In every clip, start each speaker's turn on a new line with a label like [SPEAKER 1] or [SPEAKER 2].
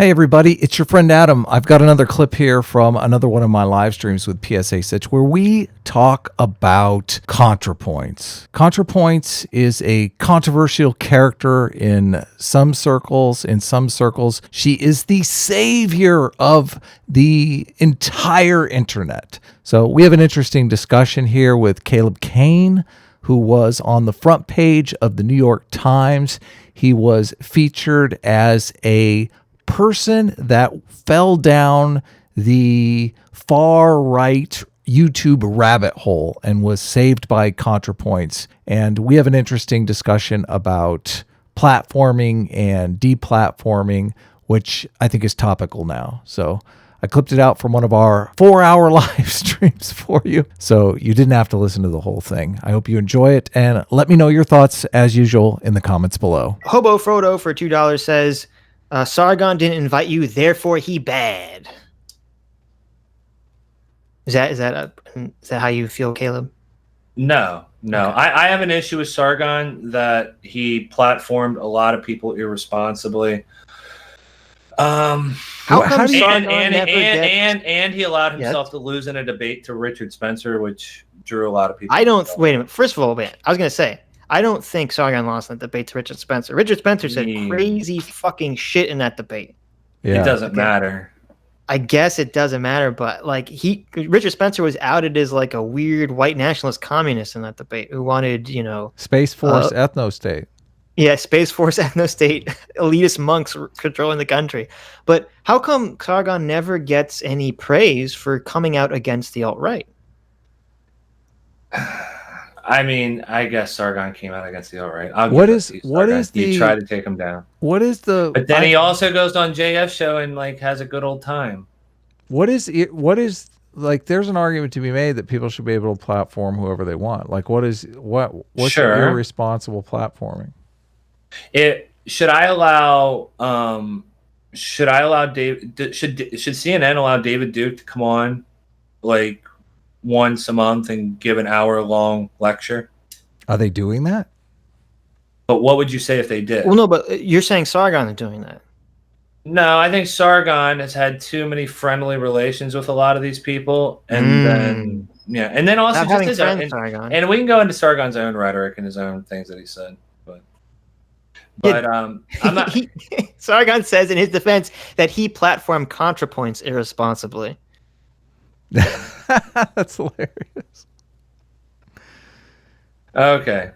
[SPEAKER 1] Hey everybody, it's your friend Adam. I've got another clip here from another one of my live streams with PSA Sitch where we talk about Contrapoints. Contrapoints is a controversial character in some circles. In some circles, she is the savior of the entire internet. So we have an interesting discussion here with Caleb Kane, who was on the front page of the New York Times. He was featured as a person that fell down the far right YouTube rabbit hole and was saved by Contrapoints. And we have an interesting discussion about platforming and deplatforming, which I think is topical now. So I clipped it out from one of our 4-hour live streams for you, so you didn't have to listen to the whole thing. I hope you enjoy it, and let me know your thoughts, as usual, in the comments below.
[SPEAKER 2] Hobo Frodo for $2 says, Sargon didn't invite you, therefore he bad. Is that how you feel, Caleb?
[SPEAKER 3] No. Okay. I have an issue with Sargon that he platformed a lot of people irresponsibly.
[SPEAKER 2] How come Sargon
[SPEAKER 3] and he allowed himself to lose in a debate to Richard Spencer, which drew a lot of people.
[SPEAKER 2] Wait a minute. First of all, man, I was gonna say, I don't think Sargon lost in that debate to Richard Spencer. Richard Spencer said crazy fucking shit in that debate.
[SPEAKER 3] Yeah. It doesn't matter.
[SPEAKER 2] I guess it doesn't matter, but like Richard Spencer was outed as like a weird white nationalist communist in that debate who wanted,
[SPEAKER 1] Space Force ethno-state.
[SPEAKER 2] Yeah, Space Force ethno-state, elitist monks controlling the country. But how come Sargon never gets any praise for coming out against the alt-right?
[SPEAKER 3] I mean, I guess Sargon came out against the alt-right. You try to take him down.
[SPEAKER 1] But
[SPEAKER 3] then he also goes on JF's show and like has a good old time.
[SPEAKER 1] What is like? There's an argument to be made that people should be able to platform whoever they want. Like, what's irresponsible platforming?
[SPEAKER 3] Should CNN allow David Duke to come on like once a month and give an hour-long lecture?
[SPEAKER 1] Are they doing that?
[SPEAKER 3] But what would you say if they did?
[SPEAKER 2] Well, no, but you're saying Sargon is doing that.
[SPEAKER 3] No, I think Sargon has had too many friendly relations with a lot of these people, and then also just his own. And we can go into Sargon's own rhetoric and his own things that he said. But I'm not.
[SPEAKER 2] Sargon says in his defense that he platformed Contrapoints irresponsibly.
[SPEAKER 1] That's hilarious.
[SPEAKER 3] Okay.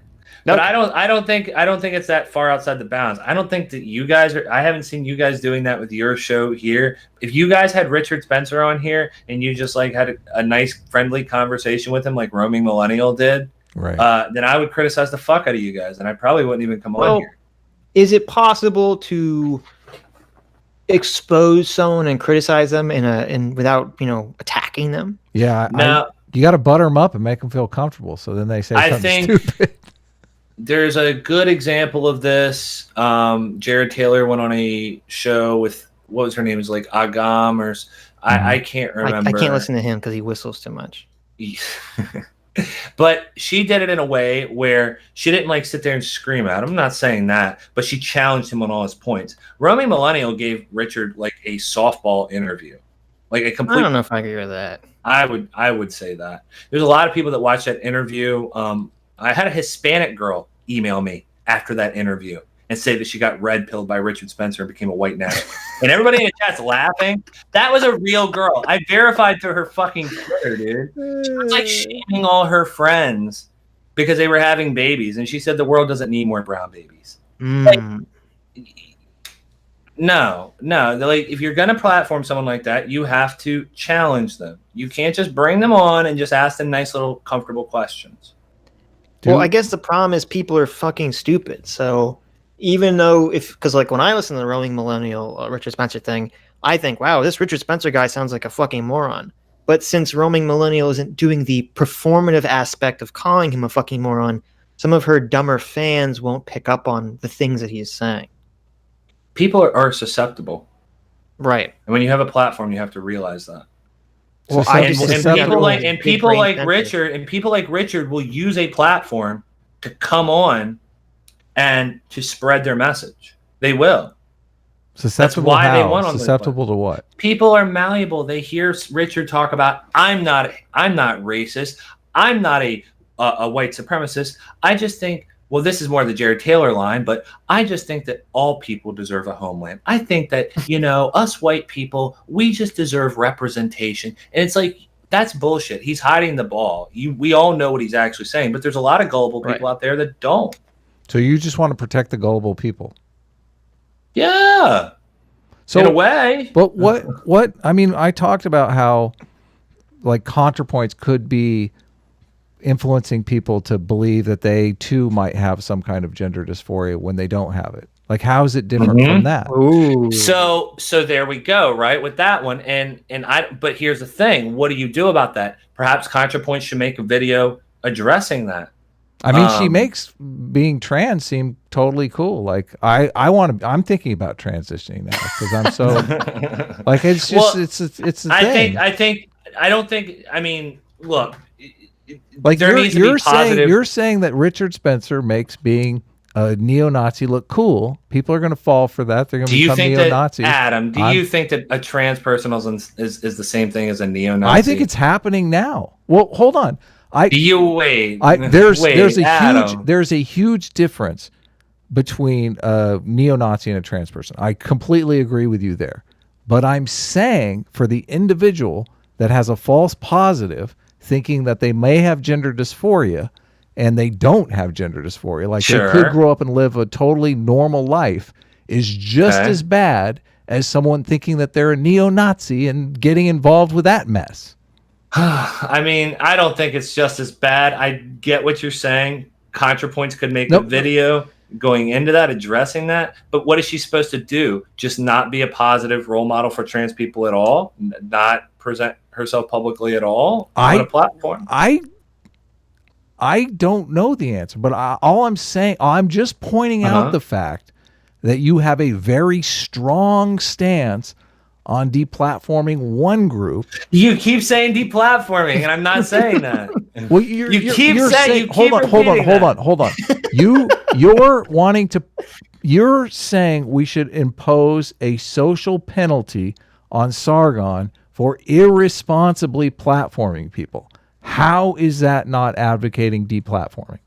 [SPEAKER 3] But I don't think it's that far outside the bounds. I don't think that you guys are. I haven't seen you guys doing that with your show here. If you guys had Richard Spencer on here and you just like had a nice friendly conversation with him like Roaming Millennial did,
[SPEAKER 1] right?
[SPEAKER 3] Then I would criticize the fuck out of you guys, and I probably wouldn't even come on here.
[SPEAKER 2] Is it possible to expose someone and criticize them without attacking them?
[SPEAKER 1] Yeah, no. You got to butter them up and make them feel comfortable, so then they say something stupid.
[SPEAKER 3] There's a good example of this. Jared Taylor went on a show with, what was her name? It was like Agam or I can't remember.
[SPEAKER 2] I can't listen to him because he whistles too much.
[SPEAKER 3] But she did it in a way where she didn't like sit there and scream at him. I'm not saying that, but she challenged him on all his points. Roaming Millennial gave Richard like a softball interview, like a complete.
[SPEAKER 2] I don't know if I agree with that.
[SPEAKER 3] I would say that there's a lot of people that watched that interview. I had a Hispanic girl email me after that interview and say that she got red pilled by Richard Spencer and became a white nationalist. And everybody in the chat's laughing. That was a real girl. I verified through her fucking Twitter, dude. She was like shaming all her friends because they were having babies. And she said the world doesn't need more brown babies. Like, no. Like, if you're going to platform someone like that, you have to challenge them. You can't just bring them on and just ask them nice little comfortable questions.
[SPEAKER 2] Well, I guess the problem is people are fucking stupid. So even though because like when I listen to the Roaming Millennial Richard Spencer thing, I think, wow, this Richard Spencer guy sounds like a fucking moron. But since Roaming Millennial isn't doing the performative aspect of calling him a fucking moron, some of her dumber fans won't pick up on the things that he's saying.
[SPEAKER 3] People are susceptible.
[SPEAKER 2] Right.
[SPEAKER 3] And when you have a platform, you have to realize that.
[SPEAKER 1] Well,
[SPEAKER 3] people like Richard will use a platform to come on and to spread their message. They will.
[SPEAKER 1] Susceptible
[SPEAKER 3] That's why they
[SPEAKER 1] how?
[SPEAKER 3] won on
[SPEAKER 1] Susceptible to what?
[SPEAKER 3] People are malleable. They hear Richard talk about, I'm not racist. I'm not a white supremacist. I just think, well, this is more the Jared Taylor line, but I just think that all people deserve a homeland. I think that, us white people, we just deserve representation. And it's like, that's bullshit. He's hiding the ball. We all know what he's actually saying, but there's a lot of gullible people out there that don't.
[SPEAKER 1] So you just want to protect the gullible people?
[SPEAKER 3] Yeah.
[SPEAKER 1] So,
[SPEAKER 3] in a way.
[SPEAKER 1] But what I mean, I talked about how like Contrapoints could be influencing people to believe that they too might have some kind of gender dysphoria when they don't have it. Like, how is it different from that?
[SPEAKER 2] Ooh.
[SPEAKER 3] So there we go, right, with that one. But here's the thing: what do you do about that? Perhaps Contrapoints should make a video addressing that.
[SPEAKER 1] I mean, she makes being trans seem totally cool. Like, I'm thinking about transitioning now because I'm so like it's just it's a thing.
[SPEAKER 3] I mean, look,
[SPEAKER 1] like
[SPEAKER 3] there needs to be positive.
[SPEAKER 1] You're saying that Richard Spencer makes being a neo-Nazi look cool. People are going to fall for that. They're going to become neo-Nazis.
[SPEAKER 3] Adam, do you think that a trans person is the same thing as a neo-Nazi?
[SPEAKER 1] I think it's happening now. Well, hold on. There's a huge difference between a neo-Nazi and a trans person. I completely agree with you there. But I'm saying for the individual that has a false positive thinking that they may have gender dysphoria and they don't have gender dysphoria, like they could grow up and live a totally normal life, is just as bad as someone thinking that they're a neo-Nazi and getting involved with that mess.
[SPEAKER 3] I mean, I don't think it's just as bad. I get what you're saying. Contrapoints could make a video going into that, addressing that. But what is she supposed to do? Just not be a positive role model for trans people at all? Not present herself publicly at all on a platform?
[SPEAKER 1] I don't know the answer, but all I'm saying, I'm just pointing out the fact that you have a very strong stance on deplatforming one group.
[SPEAKER 3] You keep saying deplatforming, and I'm not saying that.
[SPEAKER 1] Well, hold on. You're saying we should impose a social penalty on Sargon for irresponsibly platforming people. How is that not advocating deplatforming?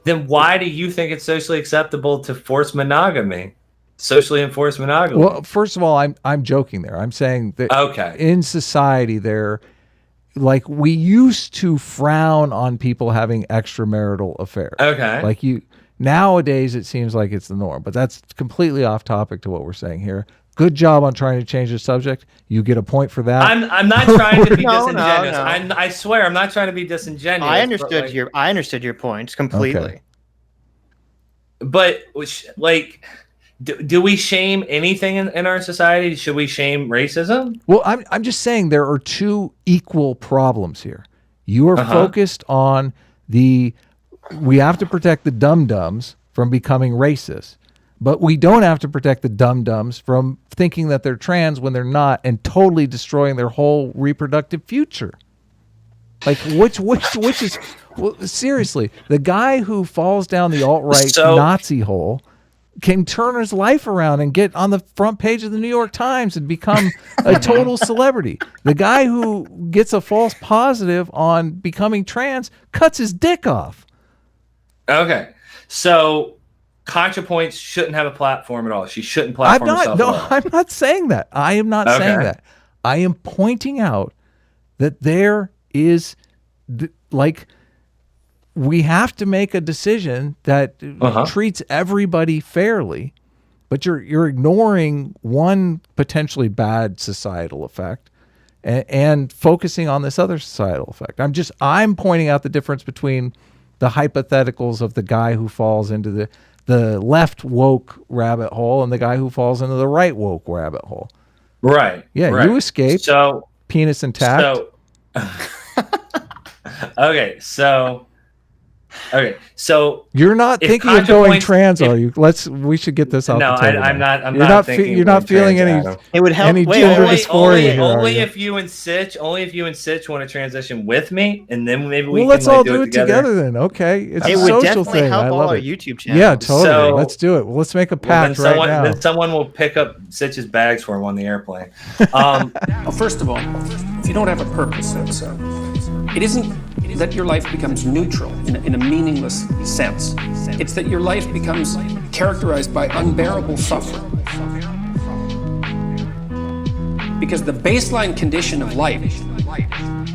[SPEAKER 3] Then why do you think it's socially acceptable to force monogamy? Socially enforced monogamy.
[SPEAKER 1] Well, first of all, I'm joking there. I'm saying that in society like we used to frown on people having extramarital affairs.
[SPEAKER 3] Okay.
[SPEAKER 1] Like nowadays it seems like it's the norm, but that's completely off topic to what we're saying here. Good job on trying to change the subject. You get a point for that.
[SPEAKER 3] I'm not trying to be disingenuous.
[SPEAKER 2] No.
[SPEAKER 3] I swear I'm not trying to be disingenuous.
[SPEAKER 2] I understood your points completely.
[SPEAKER 1] Okay.
[SPEAKER 3] But like, do we shame anything in our society? Should we shame racism?
[SPEAKER 1] Well, I'm just saying there are two equal problems here. You are focused on we have to protect the dum-dums from becoming racist, but we don't have to protect the dum-dums from thinking that they're trans when they're not and totally destroying their whole reproductive future. Like which is seriously, the guy who falls down the alt-right Nazi hole can turn his life around and get on the front page of the New York Times and become a total celebrity. The guy who gets a false positive on becoming trans cuts his dick off.
[SPEAKER 3] Okay. So Contrapoints shouldn't have a platform at all. She shouldn't platform herself at all.
[SPEAKER 1] I'm not saying that. I am not saying that. I am pointing out that there is we have to make a decision that treats everybody fairly, but you're ignoring one potentially bad societal effect and focusing on this other societal effect. I'm pointing out the difference between the hypotheticals of the guy who falls into the left woke rabbit hole and the guy who falls into the right woke rabbit hole.
[SPEAKER 3] Right.
[SPEAKER 1] Yeah,
[SPEAKER 3] right.
[SPEAKER 1] you escaped.
[SPEAKER 3] So
[SPEAKER 1] penis intact.
[SPEAKER 3] Okay, so Okay, so
[SPEAKER 1] You're not
[SPEAKER 3] if
[SPEAKER 1] thinking of going
[SPEAKER 3] ContraPoints-
[SPEAKER 1] trans,
[SPEAKER 3] if-
[SPEAKER 1] are you? We should get this out.
[SPEAKER 3] No,
[SPEAKER 1] the table
[SPEAKER 3] I'm
[SPEAKER 1] now.
[SPEAKER 3] not. I'm
[SPEAKER 1] You're
[SPEAKER 3] not thinking.
[SPEAKER 1] You're not feeling any.
[SPEAKER 3] Adam.
[SPEAKER 2] It would help.
[SPEAKER 1] Any
[SPEAKER 2] Wait,
[SPEAKER 1] gender
[SPEAKER 2] wait,
[SPEAKER 1] dysphoria here, are
[SPEAKER 3] only
[SPEAKER 1] you?
[SPEAKER 3] if you and Sitch want to transition with me, and then maybe we
[SPEAKER 1] Well,
[SPEAKER 3] can
[SPEAKER 1] let's all
[SPEAKER 3] do it
[SPEAKER 1] together then. Okay, it's
[SPEAKER 2] it
[SPEAKER 1] a
[SPEAKER 2] would
[SPEAKER 1] social
[SPEAKER 2] definitely
[SPEAKER 1] thing.
[SPEAKER 2] help
[SPEAKER 1] I
[SPEAKER 2] all
[SPEAKER 1] love
[SPEAKER 2] our
[SPEAKER 1] it.
[SPEAKER 2] YouTube channel.
[SPEAKER 1] Yeah, totally.
[SPEAKER 3] So-
[SPEAKER 1] Let's do it. Well, let's make a
[SPEAKER 3] Well,
[SPEAKER 1] pact right now.
[SPEAKER 3] then someone will pick up Sitch's bags for him on the airplane.
[SPEAKER 4] Well, first of all, if you don't have a purpose, it isn't that your life becomes neutral in a meaningless sense. It's that your life becomes characterized by unbearable suffering. Because the baseline condition of life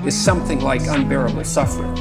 [SPEAKER 4] is something like unbearable suffering.